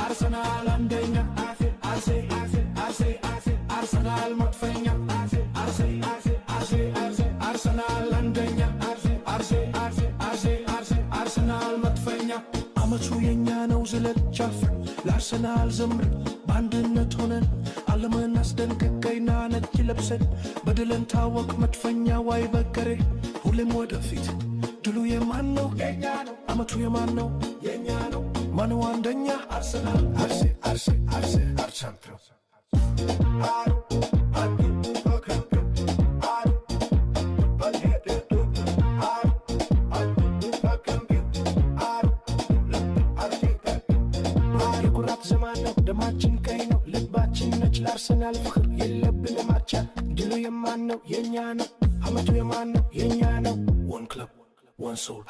አርሰናል አንደኛ አርሰናል መጥፈኛ አርሰናል አንደኛ አርሰናል መጥፈኛ አመቱ የኛ ነው ዝለል ጨፍር ለአርሰናል ዘምር በአንድነት ሆነን ዓለምን አስደንቅቀይና ነጭ ለብሰን በድልን ታወቅ መጥፈኛ ዋይ በገሬ ሁሌም ወደፊት ድሉ የማን ነው የኛ ነው አመቱ የማን ነው የኛ ነው ማነው አንደኛ አርሰናል ቻምፒዮን የኩራት ዘመን ነው ደማችን ቀይ ነው ልባችን ነጭ ለአርሰናል ፍቅር የለብንም አቻ ድሉ የማን ነው የኛ ነው አመቱ የማን ነው የኛ ነው one club one soul